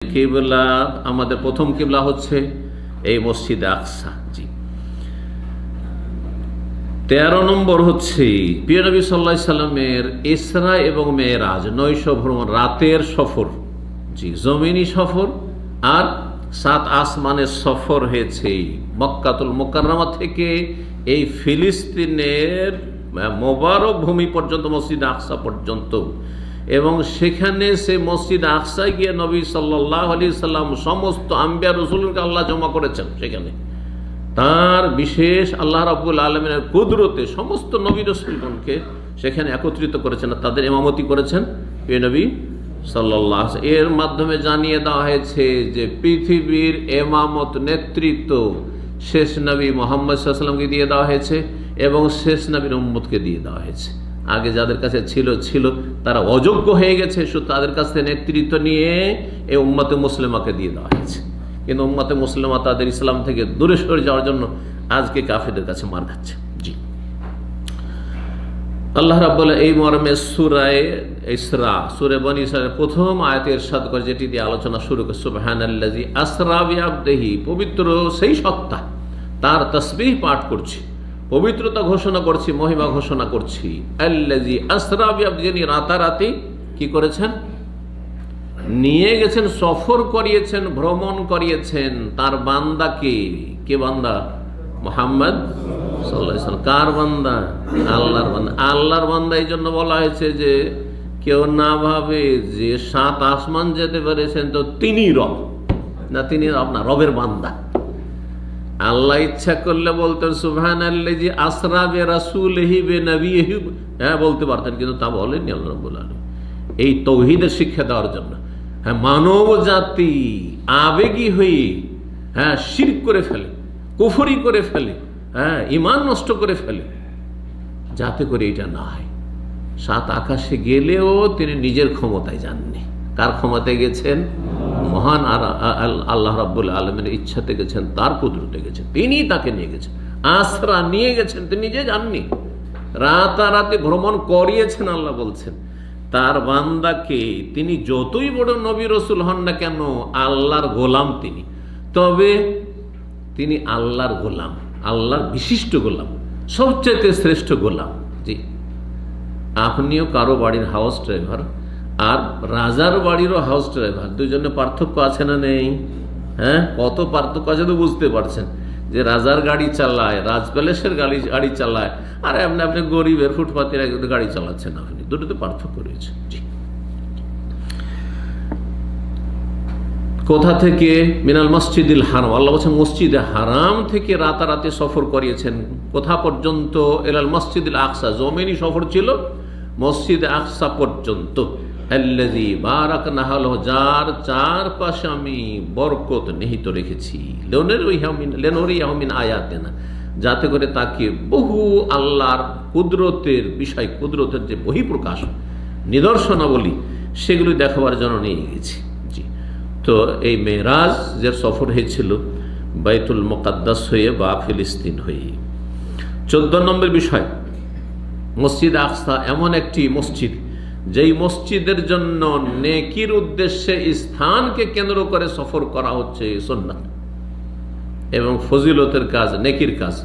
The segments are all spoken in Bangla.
কিবলা আমাদের প্রথম কিবলা হচ্ছে এই মসজিদে আকসা। জি, 13 নম্বর হচ্ছে প্রিয় নবী সাল্লাল্লাহু আলাইহি সাল্লামের ইসরা এবং মেরাজ, নৈশ ভ্রমণ, রাতের সফর। জি, জমিনি সফর আর 7 আসমানের সফর হয়েছে মক্কাতুল মুকাররমা থেকে এই ফিলিস্তিনের মোবারক ভূমি পর্যন্ত, মসজিদ আকসা পর্যন্ত। এবং সেখানে সে মসজিদ আকসায় গিয়ে নবী সাল্লাল্লাহু আলাইহি সাল্লাম সমস্ত আম্বিয়া রাসূলকে আল্লাহ জমা করেছেন। সেখানে তার বিশেষ আল্লাহ রাব্বুল আলামিনের কুদরতে সমস্ত নবী রাসূলগণকে সেখানে একত্রিত করেছেন, তাদের ইমামতি করেছেন প্রিয় নবী সাল্লাল্লাহু আলাইহি ওয়াসাল্লাম। এর মাধ্যমে জানিয়ে দেওয়া হয়েছে যে পৃথিবীর ইমামত নেতৃত্ব শেষ নবী মুহাম্মদ সাল্লাল্লাহু আলাইহি ওয়াসাল্লামকে দিয়ে দেওয়া হয়েছে এবং শেষ নবীর উম্মতকে দিয়ে দেওয়া হয়েছে। আগে যাদের কাছে ছিল তারা অযোগ্য হয়ে গেছে, শুধু তাদের কাছ থেকে নেতৃত্ব নিয়ে এই উম্মতে মুসলিমাকে দিয়ে দেওয়া হয়েছে। কিন্তু উম্মতে মুসলিমা তাদের ইসলাম থেকে দূরে সরে যাওয়ার জন্য আজকে কাফেরদের কাছে মার খাচ্ছে। জি, আল্লাহ রাব্বুল এই মর্মে সূরা ইসরা, সূরা বনী ইসরাঈলের প্রথম আয়াতে ইরশাদ করে, যেটি দিয়ে আলোচনা শুরু করে, সুবহানাল্লাযী আসরা বিআবদিহি, পবিত্র সেই সত্তা, তার তাসবিহ পাঠ করছি, পবিত্রতা ঘোষণা করছি, মহিমা ঘোষণা করছি। আল্লাযী আসরা বিআবদিহি, যিনি রাতারাতি কি করেছেন, নিয়ে গেছেন, সফর করিয়েছেন, ভ্রমণ করিয়েছেন তার বান্দাকে। কে বান্দা? মুহাম্মদ সাল্লাল্লাহু আলাইহি ওয়াসাল্লাম। কার বান্দা? আল্লাহর বান্দা। আল্লাহর বান্দা এই জন্য বলা হয়েছে যে কেউ না ভাবে যে 7 আসমান যেতে পেরেছেন তো তিনি রব না, তিনি আপনার রবের বান্দা। আল্লাহ ইচ্ছা করলে বলতেন সুবহানাল্লাযী আসরা বিরাসূলিহি বিনবিয়িহি, হ্যাঁ বলতে পারতেন, কিন্তু তা বলেননি আল্লাহ রাব্বুল আলামিন এই তৌহিদের শিক্ষা দেওয়ার জন্য। হ্যাঁ, মানব জাতি আবেগী হয়ে শিরক করে ফেলে, কুফরি করে ফেলে, ঈমান নষ্ট করে ফেলে, যাতে করে এটা না হয়। 7 আকাশে গেলেও তিনি নিজের ক্ষমতায় যাননি। কার ক্ষমতায় গেছেন? মহান আল্লাহ রাব্বুল আলামিনের ইচ্ছাতে গেছেন, তার কুদরতে গেছেন, তিনি তাকে নিয়ে গেছেন, আসরা নিয়ে গেছেন, তিনি নিজে যাননি। রাতারাতি ভ্রমণ করিয়েছেন। আল্লাহ বলছেন তার বান্দাকে, তিনি যতই বড় নবী রাসূল হন না কেন, আল্লাহর গোলাম তিনি। তবে তিনি আল্লাহর গোলাম, আল্লাহর বিশিষ্ট গোলাম, সবচেয়ে শ্রেষ্ঠ গোলাম। জি, আপনিও কারো বাড়ির হাউস ড্রাইভার আর রাজার বাড়িরও হাউস ড্রাইভার, দুজনে পার্থক্য আছে না নেই? হ্যাঁ, কত পার্থক্য আছে তো বুঝতে পারছেন যে রাজার গাড়ি চালায়, রাজ প্যালেসের গাড়ি চালায়, আর আপনি গরিবের ফুটপাতের গাড়ি চালাচ্ছেন, আপনি দুটোতে পার্থক্য রয়েছে। জি, কোথা থেকে? মিনাল মসজিদিল হারাম, আল্লাহ বলছেন মসজিদে হারাম থেকে রাতারাতি সফর করিয়েছেন। কোথা পর্যন্ত? ইলাল মসজিদিল আকসা, জমিনি সফর ছিল মসজিদ আকসা পর্যন্ত। আল্লাযী বারাকনা হাওলাহু, যার চারপাশে আমি বরকত নিহিত রেখেছি। লিনুরিয়াহু মিন আয়াতিনা, যাতে করে তাকে বহু আল্লাহর কুদরতের বিষয়, কুদরতের যে বহিঃপ্রকাশ, নিদর্শনাবলী, সেগুলি দেখাবার জন্য নিয়ে গেছি। জি, তো এই মেরাজ যে সফর হয়েছিল বাইতুল মুকাদ্দাস হয়ে বা ফিলিস্তিন হয়ে। 14 নম্বর বিষয়, মসজিদ আকসা এমন একটি মসজিদ, যেই মসজিদের জন্য নেকির উদ্দেশ্যে স্থানকে কেন্দ্র করে সফর করা হচ্ছে সুন্নাত এবং ফজিলতের কাজ, নেকির কাজ।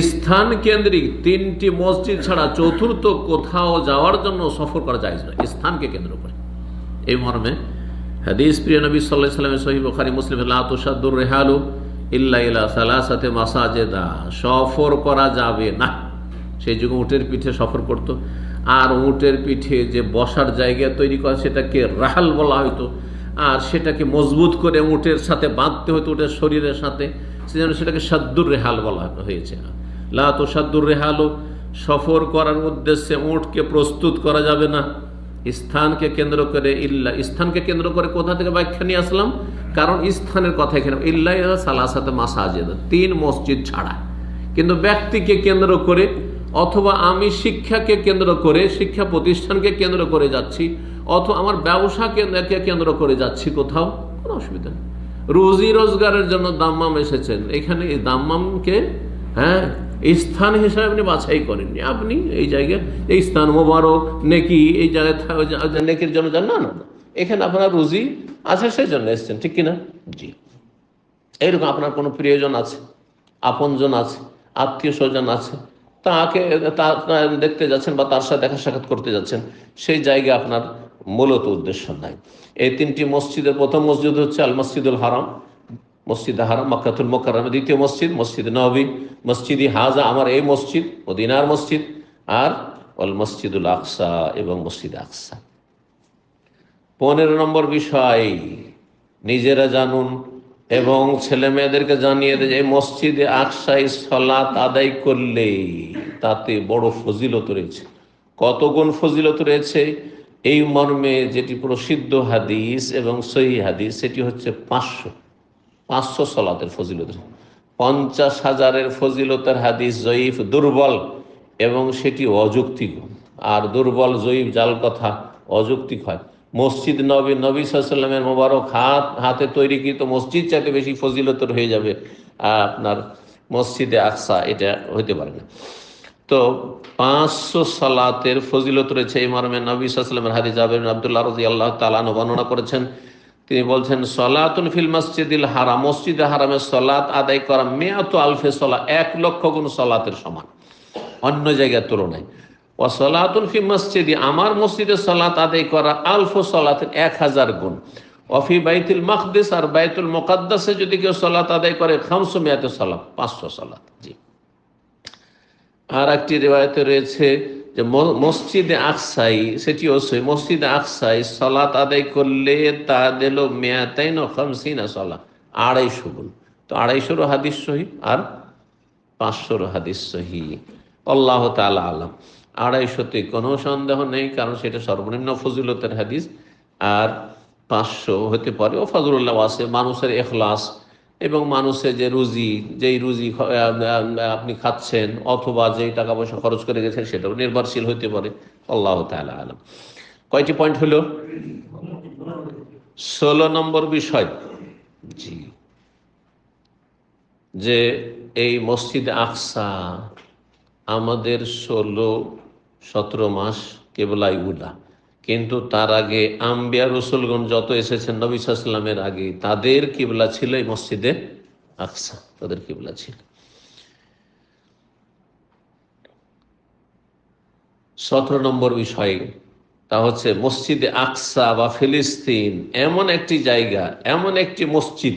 স্থান কেন্দ্রিক 3টি মসজিদ ছাড়া চতুর্থ কোথাও যাওয়ার জন্য সফর করা যায় না, স্থানকে কেন্দ্র করে। এই মর্মে হাদিস প্রিয় নবী সাল্লাল্লাহু আলাইহি ওয়াসাল্লামের সহিহ বুখারী মুসলিম, লা তুশাদ্দুর রিহালু ইল্লা ইলা সালাসাতি মাসাজিদা, সফর করা যাবে না। সেই যুগে উটের পিঠে সফর করত, আর উটের পিঠে যে বসার জায়গা তৈরি করা সেটাকে রাহাল বলা হতো, আর সেটাকে মজবুত করে উটের সাথে বাঁধতে হতো, উটের শরীরের সাথে, সেজন্য সেটাকে সাদ্দুর রেহাল বলা হয়েছে। লা তুশাদ্দুর রিহালু, সফর করার উদ্দেশ্যে উটকে প্রস্তুত করা যাবে না স্থানকে কেন্দ্র করে। ইল্লা, স্থানকে কেন্দ্র করে কোথা থেকে ব্যাখ্যা নিয়ে আসলাম? কারণ স্থানের কথা এখানে ইল্লা ইলা সালাসাতে মাসাজিদ, 3 মসজিদ ছাড়া। কিন্তু ব্যক্তিকে কেন্দ্র করে অথবা আমি শিক্ষাকে কেন্দ্র করে, শিক্ষা প্রতিষ্ঠানকে কেন্দ্র করে যাচ্ছি, অথবা আমার ব্যবসাকে কেন্দ্র করে যাচ্ছি কোথাও, কোনো অসুবিধা নেই। রুজি রোজগারের জন্য দাম্মাম এসেছেন, এখানে এই দাম্মামকে স্থান হিসাবে আপনি বাছাই করেননি, আপনি এই জায়গায় এই স্থান মোবারক নেকি, এই জায়গায় নেকির জন্য যান না, এখানে আপনার রুজি আছে, সেই জন্য এসছেন, ঠিক কিনা? জি। এইরকম আপনার কোনো প্রিয়জন আছে, আপনজন আছে, আত্মীয় স্বজন আছে, তাকে দেখতে যাচ্ছেন বা তার সাথে দেখা সাক্ষাৎ করতে যাচ্ছেন, সেই জায়গায় আপনার মূলত উদ্দেশ্য নাই। এই তিনটি মসজিদের প্রথম মসজিদ হচ্ছে আল মসজিদুল হারাম, মসজিদে হারাম মক্কাতুল মুকাররমা। দ্বিতীয় মসজিদ মসজিদ নববী, মসজিদি হাজা আমার এই মসজিদ, মদিনার মসজিদ। আর আল মসজিদুল আকসা এবং মসজিদ আকসা। 15 নম্বর বিষয়, নিজেরা জানুন এবং ছেলে মেয়েদেরকে জানিয়ে দেয় যে মসজিদে আকসায় সালাত আদায় করলে তাতে বড় ফজিলত রয়েছে। কত গুণ ফজিলত রয়েছে এই মর্মে যেটি প্রসিদ্ধ হাদিস এবং সহিহ হাদিস, সেটি হচ্ছে 500 সালাতের ফজিলত। 50,000-এর ফজিলতের হাদিস জয়ীফ, দুর্বল, এবং সেটি অযৌক্তিক। আর দুর্বল জয়ীফ জাল কথা অযৌক্তিক হয়। মসজিদ নবী সাল্লাল্লাহু আলাইহি ওয়াসাল্লামের মোবারক হাতে তৈরিকৃত মসজিদ চাইতে বেশি ফজিলতের হয়ে যাবে আপনার মসজিদে আকসা, এটা হতে পারে না। তো 500 সালাতের ফজিলত রয়েছে এই মর্মে নবী সাল্লাল্লাহু আলাইহি ওয়াসাল্লামের হাদিস জাবের বিন আব্দুল্লাহ রাদিয়াল্লাহু তাআলা আনহু বর্ণনা করেছেন। তিনি বলছেন, সলাতুন ফিল মসজিদিল হারাম, মসজিদে হারামে সলাত আদায় করা 100,000 সালাত, 1,00,000 গুণ সলাতের সমান অন্য জায়গার তুলনায়। ও সলাতুন ফি মসজিদি, আমার মসজিদে সলাত আদায় করা 1000 সালাতের 1000 গুণ। ওয়াফি বাইতুল মাকদিস, আর বাইতুল মুকাদ্দাসে যদি কেউ সলাত আদায় করে 500 সালাত, 500 সালাত। জি। আর একটি রিওয়ায়াতে রয়েছে যে মসজিদে আকসাই, সেটিও সহিহ, মসজিদে আকসাই সালাত আদায় করলে তা দিল 250 সালাত, 250 গুণ। তো 250 হাদিস সহিহ আর 500 হাদিস সহিহ। আল্লাহ তাআলা আলাম। 250-তে কোনো সন্দেহ নেই, কারণ সেটা সর্বনিম্ন ফজিলতের হাদিস। আর 500 হতে পারে ও ফজলুল্লাহ আছে, মানুষের এখলাস এবং মানুষের যে রুজি, যেই রুজি আপনি খাচ্ছেন অথবা যেই টাকা পয়সা খরচ করে গেছেন সেটাও নির্ভরশীল হতে পারে। আল্লাহ তাআলা আলাম। কয়টি পয়েন্ট হলো? 16 নম্বর বিষয়, জি, যে এই মসজিদ আকসা আমাদের 16-17 মাস কেবলাই উলা, কিন্তু তার আগে আম্বিয়া রসুলগণ যত এসেছেন নবী সাল্লাল্লাহু আলাইহি ওয়াসাল্লামের আগে, তাদের কিবলা ছিল এই মসজিদে আকসা, তাদের কিবলা ছিল। 17 নম্বর বিষয়, তা হচ্ছে মসজিদে আকসা বা ফিলিস্তিন এমন একটি জায়গা, এমন একটি মসজিদ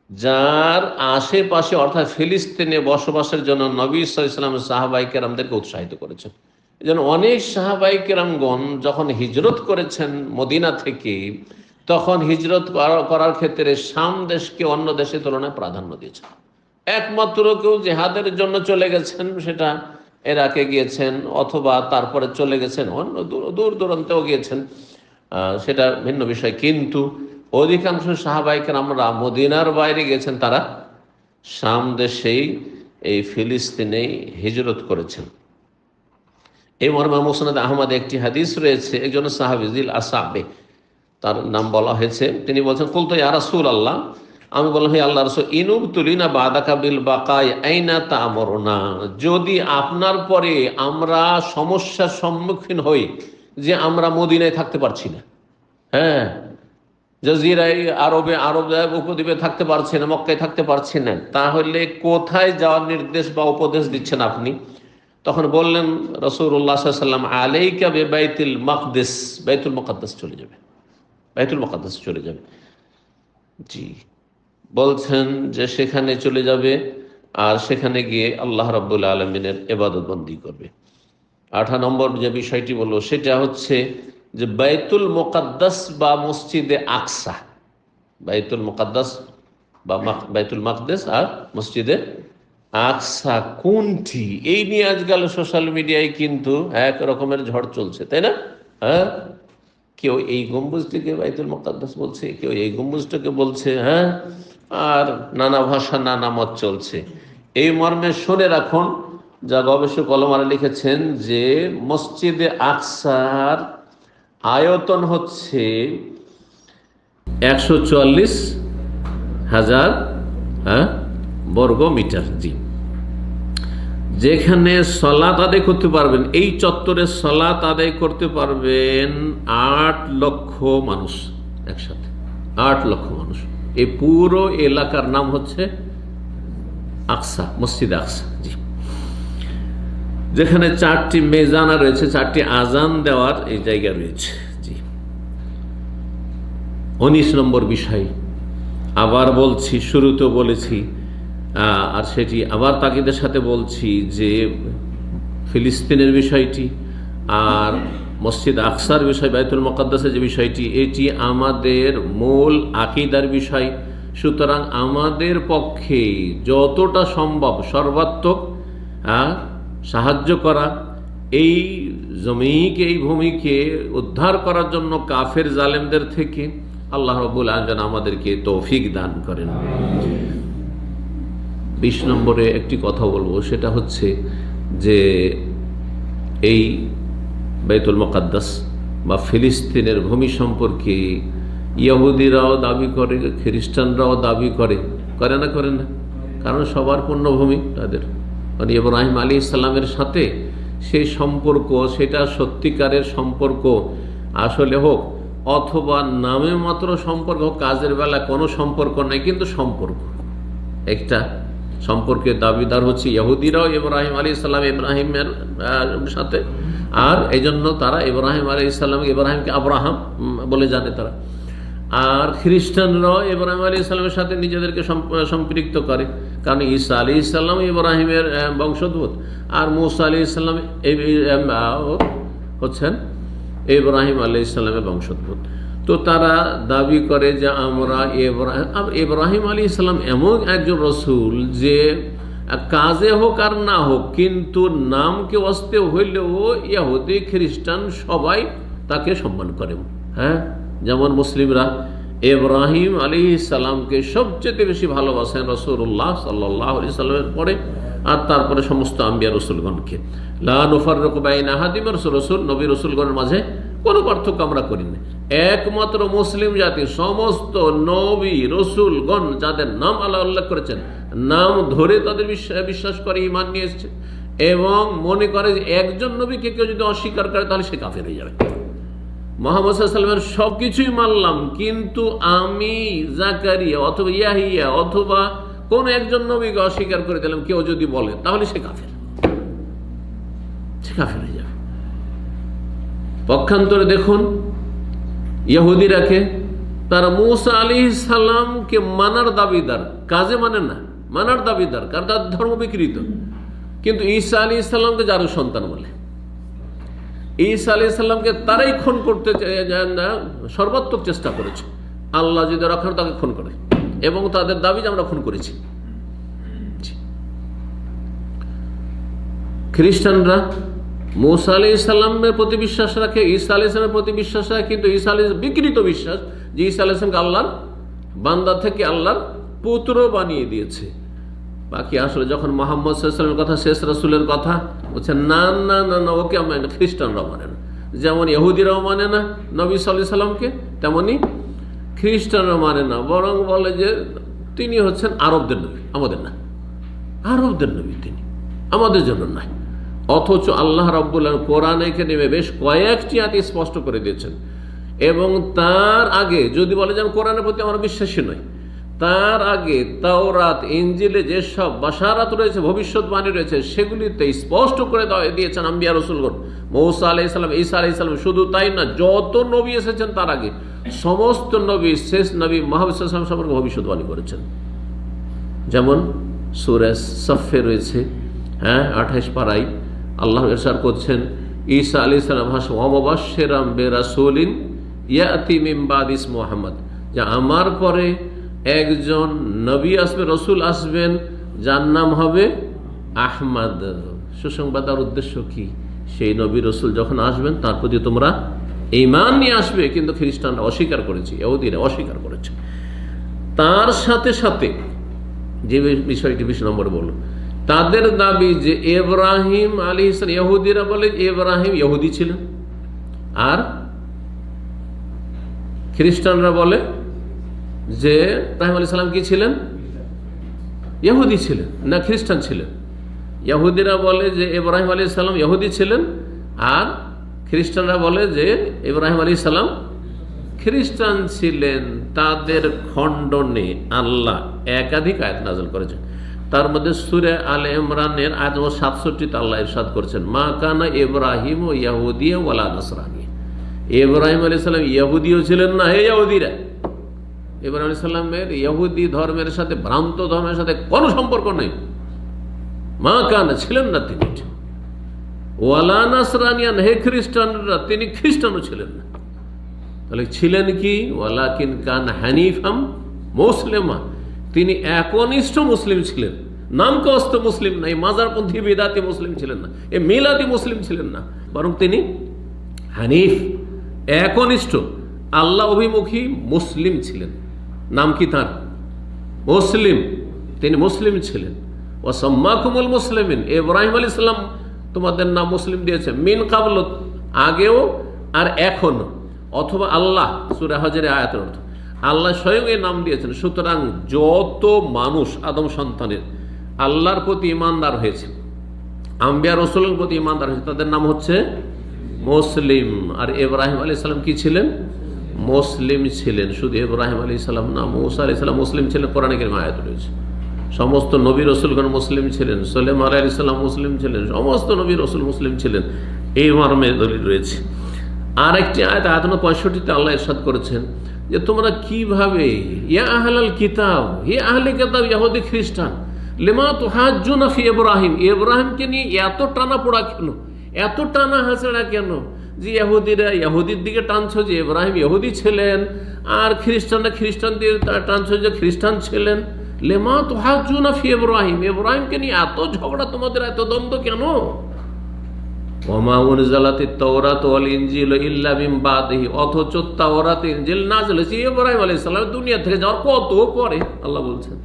যার আশেপাশে অর্থাৎ ফিলিস্তিনে বসবাসের জন্য নবী সাল্লাল্লাহু আলাইহি ওয়াসাল্লাম সাহাবায়ে কেরামদেরকে উৎসাহিত করেছেন। যেন অনেক সাহাবায়ে কেরামগণ যখন হিজরত করেছেন মদিনা থেকে, তখন হিজরত করার ক্ষেত্রে শাম দেশকে অন্য দেশের তুলনায় প্রাধান্য দিয়েছেন। একমাত্র কেউ জেহাদের জন্য চলে গেছেন, সেটা ইরাকে গিয়েছেন অথবা তারপরে চলে গেছেন অন্য দূর দূরান্তেও গিয়েছেন, সেটা ভিন্ন বিষয়। কিন্তু অধিকাংশ সাহাবায়ে কেরামরা মদিনার বাইরে গেছেন, তারা শাম দেশেই এই ফিলিস্তিনেই হিজরত করেছেন। এই মর্মে মুসনাদ আহমদ একটি হাদিস রয়েছে, একজন সাহাবী জিল আসাবে, তার নাম বলা হয়েছে। তিনি বলছেন, কুলতু ইয়া রাসূলুল্লাহ, আমি বললাম হে আল্লাহর রাসূল, ইনুবতুলিনা বাদাকা বিল বাকাই আইনা তা'মুরুনা, যদি আপনার পরে আমরা সমস্যার সম্মুখীন হই যে আমরা মদিনায় থাকতে পারছি না, হ্যাঁ, জাজিরায় আরব উপদ্বীপে থাকতে পারছি না, মক্কায় থাকতে পারছি না, তাহলে কোথায় যাওয়ার নির্দেশ বা উপদেশ দিচ্ছেন আপনি? তখন বললেন রাসূলুল্লাহ সাল্লাল্লাহু আলাইহি ওয়াসাল্লাম, আলাইকা বিবাইতুল মাকদিস, বাইতুল মুকাদ্দাস চলে যাবে, বাইতুল মুকাদ্দাস চলে যাবে। জি, বলছেন যে সেখানে চলে যাবে আর সেখানে গিয়ে আল্লাহ রাব্বুল আলামিনের ইবাদত বন্দি করবে। 18 নম্বর যে বিষয়টি বলবো সেটা হচ্ছে যে বাইতুল মুকাদ্দাস বা মসজিদে আকসা, বাইতুল মুকাদ্দাস বা বাইতুল মাকদিস আর মসজিদে আকসা কোনটি, এই নিয়ে আজকাল সোশ্যাল মিডিয়ায় কিন্তু এক রকমের ঝড় চলছে, তাই না? হ্যাঁ, কেউ এই গম্বুজটিকে বাইতুল মুকাদ্দাস বলছে, কেউ এই গম্বুজটাকে বলছে, হ্যাঁ, আর নানা ভাষা নানা মত চলছে। এই মর্মে শুনে রাখুন, যা গবেষক ওলামারা লিখেছেন যে মসজিদে আকসার আয়তন হচ্ছে 144,000 বর্গ মিটার। জি, যেখানে সালাত আদায় করতে পারবেন, এই চত্বরে সালাত আদায় করতে পারবেন 8 লক্ষ মানুষ একসাথে। 8 লক্ষ মানুষ। এই পুরো এলাকার নাম হচ্ছে আকসা, মসজিদ আকসা। জি, যেখানে 4টি মেজানা রয়েছে, 4টি আজান দেওয়ার এই জায়গা রয়েছে। জি, 19 নম্বর বিষয় আবার বলছি, শুরুতেও বলেছি, আর সেটি আবার তাকিদের সাথে বলছি যে ফিলিস্তিনের বিষয়টি আর মসজিদ আকসার বিষয়, বাইতুল মুকাদ্দাসের যে বিষয়টি, এটি আমাদের মূল আকীদার বিষয়। সুতরাং আমাদের পক্ষে যতটা সম্ভব সর্বাত্মক সাহায্য করা, এই জমিকে, এই ভূমিকে উদ্ধার করার জন্য কাফের জালেমদের থেকে আল্লাহ রাব্বুল আলামিন আমাদেরকে তৌফিক দান করেন। 20 নম্বরে একটি কথা বলবো, সেটা হচ্ছে যে এই বাইতুল মুকাদ্দাস বা ফিলিস্তিনের ভূমি সম্পর্কে ইহুদিরাও দাবি করে, খ্রিস্টানরাও দাবি করে, করে না? করে না? কারণ সবার পুণ্যভূমি তাদের, মানে ইব্রাহিম আলাইহিস সালামের সাথে সেই সম্পর্ক, সেটা সত্যিকারের সম্পর্ক আসলে হোক অথবা নামে মাত্র সম্পর্ক, কাজের বেলা কোনো সম্পর্ক নাই, কিন্তু সম্পর্ক একটা সম্পর্কের দাবিদার হচ্ছে ইহুদিরাও ইব্রাহিম আলাইহিস সালাম ইব্রাহিমের সাথে, আর এই জন্য তারা ইব্রাহিম আলাইহিস সালাম, ইব্রাহিমকে আব্রাহাম বলে জানে তারা। আর খ্রিস্টানরাও ইব্রাহিম আলাইহিস সালামের সাথে নিজেদেরকে সম্পৃক্ত করে, কারণ ঈসা আলাইহিস সালাম ইব্রাহিমের বংশোদ্ভূত, আর মুসা আলাইহিস সালাম হচ্ছেন ইব্রাহিম আলাইহিস সালামের বংশোদ্ভূত। তো তারা দাবি করে যে আমরা ইব্রাহিম আলাইহিস সালাম এমন একজন রসুল যে কাজে হোক আর না হোক, কিন্তু নামকে অস্তে হইলেও ইহুদি খ্রিস্টান সবাই তাকে সম্মান করে। হ্যাঁ, যেমন মুসলিমরা ইব্রাহিম আলাইহিস সালামকে সবচেয়ে বেশি ভালোবাসেন রাসূলুল্লাহ সাল্লাল্লাহু আলাইহি সাল্লামের পরে, আর তারপরে সমস্ত আম্বিয়া রসুলগণকে। লা নুফাররিকু বাইনা আহাদিন মির রাসূল, নবী রসুলগণের মাঝে কোনো পার্থক্য আমরা করি না। একমাত্র মুসলিম জাতি সমস্ত নবী রসুলগণ যাদের নাম আল্লাহ উল্লেখ করেছেন, নাম ধরে তাদের বিশ্বাস করে, ঈমান নিয়ে এসেছে, এবং মনে করে যে একজন নবীকে কেউ যদি অস্বীকার করে তাহলে সে কাফের হয়ে যাবে। মুহাম্মদ সাল্লাল্লাহু আলাইহি ওয়াসাল্লামের সবকিছুই মানলাম, কিন্তু আমি জাকারিয়া অথবা ইয়াহিয়া অথবা কোন একজন নবীকে অস্বীকার করে দিলাম, কেউ যদি বলে তাহলে সে কাফের, সে কাফের হয়ে যাবে। পক্ষান্তরে দেখুন ইহুদিরাকে, তারা মুসা আলাইহিস সালামকে মানার দাবিদার, কাজে মানে না, মানার দাবিদার, কারণ তার ধর্ম বিকৃত। কিন্তু ঈসা আলাইহিস সালামকে যারও সন্তান বলে, ঈসা আলাইহিস সালামকে তারাই খুন করতে সর্বাত্মক চেষ্টা করেছে। আল্লাহ যদি রাখার তাকে খুন করে, এবং তাদের দাবি যে আমরা খুন করেছি। খ্রিস্টানরা মুসা আলাইহিস সালামের প্রতি বিশ্বাস রাখে, ঈসা আলাইহিস সালামের প্রতি বিশ্বাস রাখে, কিন্তু ঈসা আলাইহিস বিকৃত বিশ্বাস যে ঈসা আলাইহিস সালামকে আল্লাহর বান্দা থেকে আল্লাহর পুত্র বানিয়ে দিয়েছে। বাকি আসলে যখন মুহাম্মদ সাল্লাল্লাহু আলাইহি ওয়াসাল্লামের কথা, শেষ রাসূলের কথা বলছে, না না না না, ওকে মানে না। খ্রিস্টানরাও মানে না, যেমন ইহুদিরাও মানে না নবী সাল্লাল্লাহু আলাইহি সাল্লামকে, তেমনি খ্রিস্টানরা মানে না, বরং বলে যে তিনি হচ্ছেন আরবদের নবী, আমাদের না। আরবদের নবী তিনি, আমাদের জন্য নয়। অথচ আল্লাহ রাব্বুল আলামিন কোরআনে কারিমে বেশ কয়েকটি আয়াত স্পষ্ট করে দিয়েছেন, এবং তার আগে যদি বলে যে কোরআনের প্রতি আমরা বিশ্বাসী নই, তার আগে তাওরাত ইনজিলে যেসব বাশারাত রয়েছে, ভবিষ্যৎবাণী রয়েছে, সেগুলিতে স্পষ্ট করে দিয়েছেন আম্বিয়া রাসূলগণ, মূসা আলাইহিস সালাম, ঈসা আলাইহিস সালাম। শুধু তাই না, যত নবী এসেছেন তার আগে সমস্ত নবী, শেষ নবী মুহাম্মদ সাল্লাল্লাহু আলাইহি ওয়াসাল্লাম সম্পর্কে ভবিষ্যৎবাণী করেছেন। যেমন সূরা সাফে রয়েছে, 28 পারায় আল্লাহ ইরশাদ করছেন, ঈসা আলাইহিস সালাম ওয়া মুবাশশিরাম বিরাসূলিন ইয়াতি মিন বাদি ইসমুহু মুহাম্মদ, যে আমার পরে একজন নবী আসবে, রসুল আসবেন, যার নাম হবে আহমদ। সুসংবাদের উদ্দেশ্য কি? সেই নবী রসুল যখন আসবেন তার প্রতি তোমরা ঈমান নিয়ে আসবে। কিন্তু খ্রিস্টানরা অস্বীকার করেছে, ইহুদিরা অস্বীকার করেছে। তার সাথে সাথে যে বিষয়টি 20 নম্বরে বলল, তাদের দাবি যে ইব্রাহিম আলাইহিস সালাম, ইহুদিরা বলে ইব্রাহিম ইহুদি ছিলেন, আর খ্রিস্টানরা বলে যে ইব্রাহিম আলাইহিস সালাম কি ছিলেন? ইহুদি ছিলেন, না খ্রিস্টান ছিলেন। ইহুদিরা বলে যে ইব্রাহিম আলাইহিস সালাম ইহুদি ছিলেন, আর খ্রিস্টানরা বলে যে ইব্রাহিম আলাইহিস সালাম খ্রিস্টান ছিলেন। তাদের খণ্ডনে আল্লাহ একাধিক আয়াত নাযিল করেছেন। তার মধ্যে সূরা আলে ইমরানের আয়াত 67 আল্লাহ ইরশাদ করেছেন, মা কানা ইব্রাহিম ইয়াহুদিয়া ওয়ালা নাসরানি। ইব্রাহিম আলাইহিস সালাম ইহুদিও ছিলেন না। হে ইহুদিরা, ইব্রাহিম আলাইহিস সালামের ইহুদি ধর্মের সাথে, ভ্রান্ত ধর্মের সাথে কোনো সম্পর্ক নেই। মা কানা, ছিলেন না তিনি। ওয়ালা নাসরানিয়ান, হে খ্রিস্টানরা, তিনি খ্রিস্টানও ছিলেন না। তাহলে ছিলেন কি? ওয়ালাকিন কান হানিফাম মুসলিমা, তিনি একনিষ্ঠ মুসলিম ছিলেন। নামকস্ত মুসলিম না, এই মাজারপন্থী বিদাতি মুসলিম ছিলেন না, এই মিলাদি মুসলিম ছিলেন না, বরং তিনি হানিফ, একনিষ্ঠ আল্লাহ অভিমুখী মুসলিম ছিলেন। নাম কি তার? মুসলিম। তিনি মুসলিম ছিলেন। ওয়াসাম্মাকুমুল মুসলিমিন, ইব্রাহিম আলাইহিস সালাম তোমাদের নাম মুসলিম দিয়েছে, মিন কাবল, আগেও আর এখনো, অথবা আল্লাহ, সূরা হজের আয়াতের অর্থ আল্লাহ স্বয়ং এই নাম দিয়েছেন। সুতরাং যত মানুষ আদম সন্তানের আল্লাহর প্রতি ঈমানদার হয়েছে, আম্বিয়া রাসূলের প্রতি ঈমানদার হয়েছে, তাদের নাম হচ্ছে মুসলিম। আর ইব্রাহিম আলাইহিস সালাম কি ছিলেন? মুসলিম ছিলেন। শুধু ইব্রাহিম আলাইহিস সালাম না, মুসা আলাইহিস সালাম মুসলিম ছিলেন, কোরআনে কারিমে আয়াত রয়েছে। সমস্ত নবী রাসূলগণ মুসলিম ছিলেন, সুলাইমান আলাইহিস সালাম মুসলিম ছিলেন, সমস্ত নবী রাসূল মুসলিম ছিলেন, এই মর্মে দলিল রয়েছে। আর একটি আয়াত, আয়াত 65 আল্লাহ ইরশাদ করেছেন যে তোমরা কিভাবে, ইয়া আহলাল কিতাব, হে আহলে কিতাব ইহুদি খ্রিস্টান, লিমা তুহাজ্জুনা ফি ইব্রাহিম, ইব্রাহিমকে নিয়ে এত টানা পোড়া কেন, এত টানা হাসড়া কেন? যে ইহুদিরা ইহুদির দিকে টানছো যে ইব্রাহিম ইহুদি ছিলেন, আর খ্রিস্টানরা খ্রিস্টান দিয়ে টানছো যে খ্রিস্টান ছিলেন। লিমা তুহাজ্জুনা ফি ইব্রাহিম, ইব্রাহিমকে নিয়ে এত ঝগড়া তোমাদের, এত দ্বন্দ্ব কেন? ওমা উনজিলাতিত তাওরাত ওয়াল ইনজিল ইল্লা মিন বাদিহি, অথচ তাওরাত ইনজিল নাযিল হয়েছে ইব্রাহিম আলাইহিস সালাম দুনিয়া থেকে যাওয়ার কত পরে। আল্লাহ বলছেন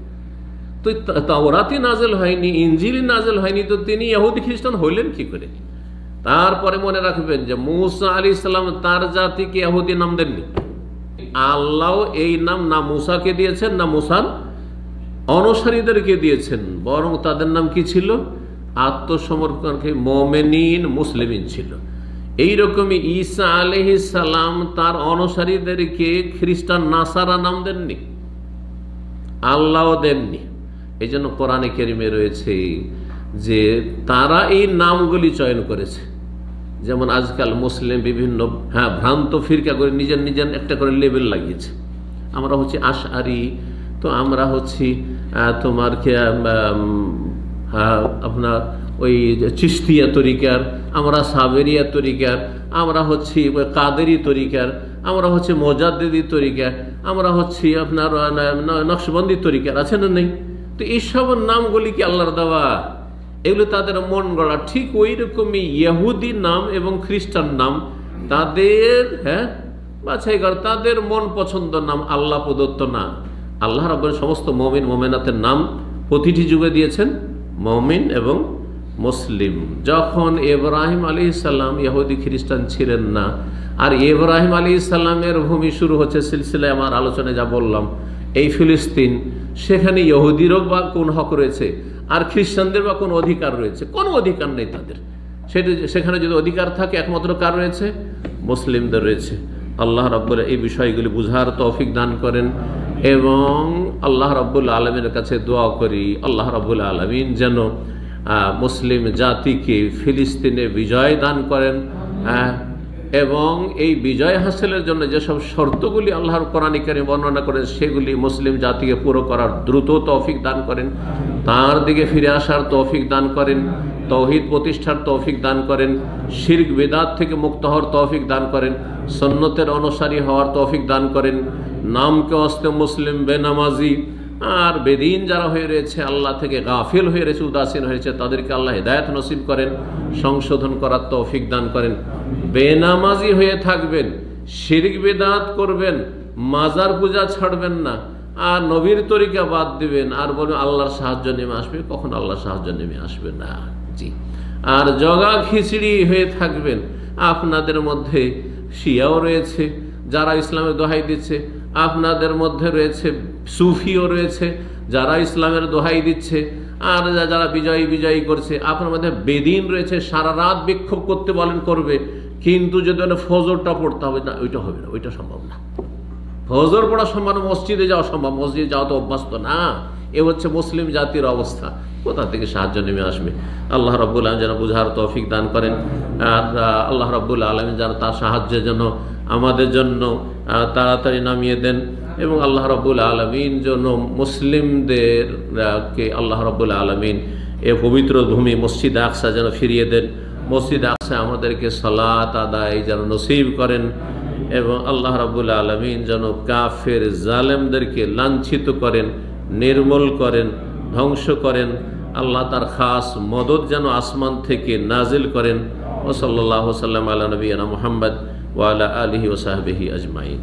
তো তাওরাতই নাযিল হয়নি, ইনজিলই নাযিল হয়নি, তো তিনি ইহুদি খ্রিস্টান হইলেন কি করে? তারপরে মনে রাখবেন যে মুসা আলাইহিস সালাম তার জাতিকে ইহুদি নাম দেননি। আল্লাহ এই নাম না মুসাকে দিয়েছেন, না মুসার অনুসারীদেরকে দিয়েছেন, বরং তাদের নাম কি ছিল? আত্মসমর্পণকারী মুমিনিন, মুসলিমিন ছিল। এইরকমই ঈসা আলাইহিস সালাম তার অনুসারীদেরকে খ্রিস্টান, নাসারা নাম দেননি, আল্লাহও দেননি। এই জন্য কোরআনে কারিমে রয়েছে যে তারা এই নামগুলি চয়ন করেছে। যেমন আজকাল মুসলিম বিভিন্ন ভ্রান্ত ফিরকা করে নিজের নিজের একটা করে লেবেল লাগিয়েছে। আমরা হচ্ছে আশআরি, তো আমরা হচ্ছি তোমার আপনার ওই চিশতিয়া তরিকার, আমরা সাবেরিয়া তরিকার, আমরা হচ্ছি কাদেরি তরিকার, আমরা হচ্ছে মোজাদ্দেদি তরিকার, আমরা হচ্ছি আপনার নকশবন্দি তরিকার, আছে না নেই? তো এইসব নামগুলি কি আল্লাহর দেওয়া? এগুলো তাদের মন গড়া। ঠিক ওই রকমই ইহুদি নাম এবং খ্রিস্টান নাম তাদের বাছাই করা, তাদের মন পছন্দ নাম, আল্লাহ প্রদত্ত নাম। আল্লাহ রাব্বুল সমস্ত মুমিন মুমিনাতের নাম প্রতিটি যুগে দিয়েছেন মুমিন এবং মুসলিম। যখন ইব্রাহিম আলাইহিস সালাম ইহুদি খ্রিস্টান ছিলেন না, আর ইব্রাহিম আলাইহিস সালামের ভূমি শুরু হচ্ছে সিলসিলায় আমার আলোচনায় যা বললাম, এই ফিলিস্তিন, সেখানে ইহুদিরও বা কোন হক রয়েছে, আর খ্রিস্টানদের বা কোন অধিকার রয়েছে? কোনো অধিকার নেই তাদের। সেখানে যদি অধিকার থাকে একমাত্র কার রয়েছে? মুসলিমদের রয়েছে। আল্লাহ রাব্বুল এই বিষয়গুলি বুঝার তৌফিক দান করেন, এবং আল্লাহ রাব্বুল আলামিনের কাছে দোয়া করি আল্লাহ রাব্বুল আলামিন যেন মুসলিম জাতিকে ফিলিস্তিনে বিজয় দান করেন, এবং এই বিজয় হাসিলের জন্য যেসব শর্তগুলি আল্লাহর কোরআন কারীমে বর্ণনা করেন সেগুলি মুসলিম জাতিকে পুরো করার দ্রুত তৌফিক দান করেন, তার দিকে ফিরে আসার তৌফিক দান করেন, তৌহিদ প্রতিষ্ঠার তৌফিক দান করেন, শিরক বিদআত থেকে মুক্ত হওয়ার তৌফিক দান করেন, সুন্নতের অনুসারী হওয়ার তৌফিক দান করেন। নামকে অস্তে মুসলিম বেনামাজি আর বেদিন যারা হয়ে রয়েছে, আল্লাহ থেকে গাফিল হয়ে রয়েছে, উদাসীন হয়েছে, তাদেরকে আল্লাহ হিদায়াত নসিব করেন, সংশোধন করার তৌফিক দান করেন। বেনামাজি হয়ে থাকবেন, শিরক বিদআত করবেন, মাজার পূজা ছাড়বেন না, আর নবীর তরিকা বাদ দিবেন, আর বলবেন আল্লাহর সাহায্য নেমে আসবে, কখন আল্লাহর সাহায্য নেমে আসবে না। জি, আর জগা খিচড়ি হয়ে থাকবেন। আপনাদের মধ্যে শিয়াও রয়েছে যারা ইসলামের দোহাই দিচ্ছে, আপনাদের মধ্যে রয়েছে সুফিও রয়েছে যারা ইসলামের দোহাই দিচ্ছে, আর যারা বিজয়ী বিজয়ী করছে। আপনার মধ্যে বেদিন রয়েছে, সারা রাত বিক্ষোভ করতে বলেন করবে, কিন্তু যদি ফজরটা পড়তে হবে না, ওইটা হবে না, ওইটা সম্ভব না। ফজর পড়া সম্ভব, মসজিদে যাওয়া সম্ভব, মসজিদে যাওয়া তো অভ্যস্ত না। এ হচ্ছে মুসলিম জাতির অবস্থা। কোথা থেকে সাহায্য নেমে আসবে? আল্লাহ রাব্বুল আলামিন যেন বুঝার তৌফিক দান করেন, আর আল্লাহ রাব্বুল আলামিন যেন তার সাহায্যের জন্য আমাদের জন্য তাড়াতাড়ি নামিয়ে দেন, এবং আল্লাহ রাব্বুল আলামিন যেন মুসলিমদেরকে আল্লাহ রাব্বুল আলামিন এ পবিত্র ভূমি মসজিদ আকসা যেন ফিরিয়ে দেন। মসজিদ আকসা আমাদেরকে সালাত আদায় যেন নসিব করেন, এবং আল্লাহ রাব্বুল আলামিন যেন কাফের জালেমদেরকে লাঞ্ছিত করেন, নির্মূল করেন, ধ্বংস করেন। আল্লাহ তার খাস মদদ যেন আসমান থেকে নাজিল করেন। ওয়া সাল্লাল্লাহু সাল্লাম আলা নবিয়িনা মুহাম্মদ ওয়া আলা আলিহি ওয়া সাহবিহি আজমাইন।